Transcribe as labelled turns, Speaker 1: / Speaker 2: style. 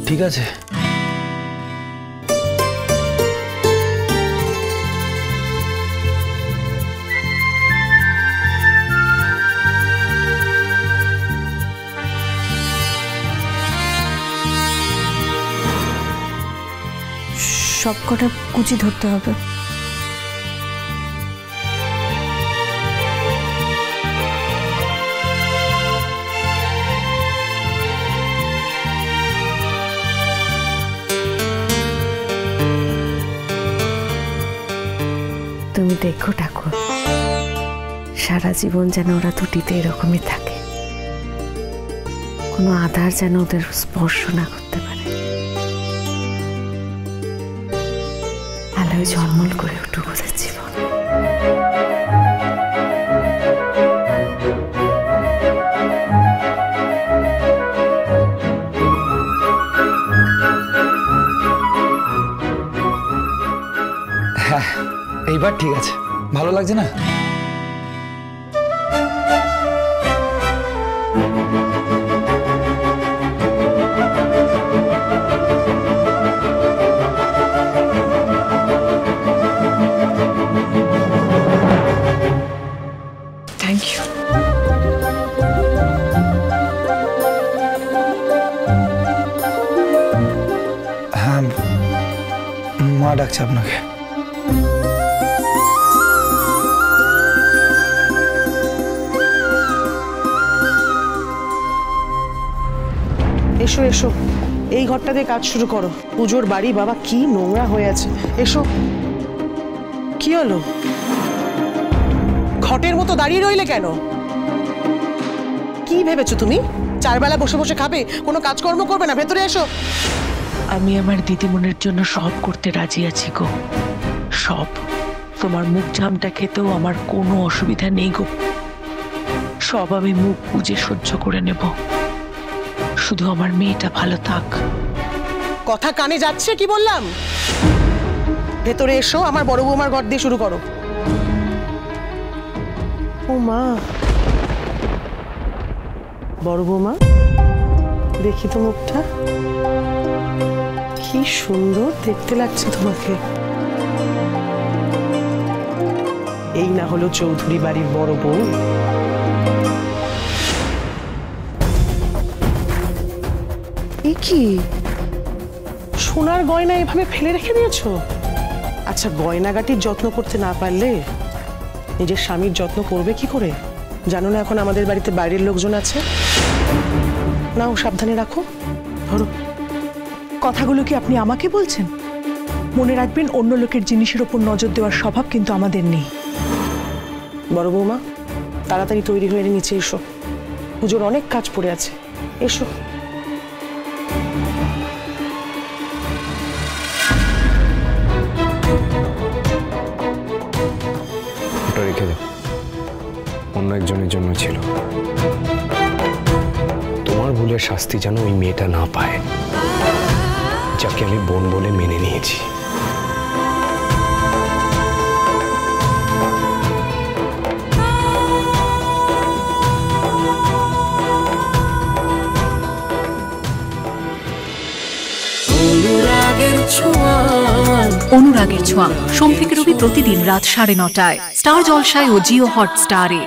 Speaker 1: ঠিক আছে।
Speaker 2: সব কটা কুচি ধরতে হবে। তুমি দেখো ঠাকুর, সারা জীবন যেন ওরা দুটিতে এরকমই থাকে, কোনো আধার যেন ওদের স্পর্শ না করতে পারে, আলোয় ঝলমল করে উঠুক ওদের জীবন।
Speaker 1: হ্যাঁ, এইবার ঠিক আছে। ভালো লাগছে না?
Speaker 2: Thank you.
Speaker 1: হ্যাঁ, মা ডাকছে আপনাকে।
Speaker 3: এসো এসো, এই ঘরটা দিয়ে কাজ শুরু করো। পুজোর বাড়ি বাবা কি নোংরা হয়ে আছে। এসো। কি হলো? ঘটের মতো দাঁড়িয়ে রইলে কেন? কি ভেবেছো তুমি? 4 বেলা বসে বসে খাবে, কোনো কাজকর্ম করবে না? ভেতরে এসো।
Speaker 4: আমি আমার দিদিমণির জন্য সব করতে রাজি আছি গো, সব। তোমার মুখ ঝামটা খেতেও আমার কোনো অসুবিধা নেই গো, সব আমি মুখ বুজে সহ্য করে নেব, শুধু আমার মেয়েটা ভালো থাক।
Speaker 3: কথা কানে যাচ্ছে কি বললাম? ভেতরে এসো, আমার বড় বৌমার ঘর দিয়ে শুরু করো। ও মা, বড় বৌমা দেখি তো মুখটা, কি সুন্দর দেখতে লাগছে তোমাকে। এই না হলো চৌধুরী বাড়ির বড় বউ। এ কি সোনার গয়না এভাবে ফেলে রেখে দিয়েছো? আচ্ছা, গয়নাগাটির যত্ন করতে না পারলে নিজের স্বামীর যত্ন করবে কি করে? জানো না এখন আমাদের বাড়িতে বাইরের লোকজন আছে? নাও, সাবধানে রাখো। ধরো।
Speaker 5: কথাগুলো কি আপনি আমাকে বলছেন? মনে রাখবেন, অন্য লোকের জিনিসের উপর নজর দেওয়ার স্বভাব কিন্তু আমাদের নেই।
Speaker 3: বড় বৌমা, তাড়াতাড়ি তৈরি হয়ে নিচে এসো, পুজোর অনেক কাজ পড়ে আছে। এসো।
Speaker 6: ওটা রেখে দাও, অন্য একজনের জন্য ছিল। তোমার ভুলের শাস্তি যেন ওই মেয়েটা না পায়, যাকে আমি বোন বলে মেনে নিয়েছি।
Speaker 7: অনুরাগের ছোঁয়া সোম থেকে রবি প্রতিদিন রাত 9:30টায় স্টার জলসায় ও জিও হটস্টারে।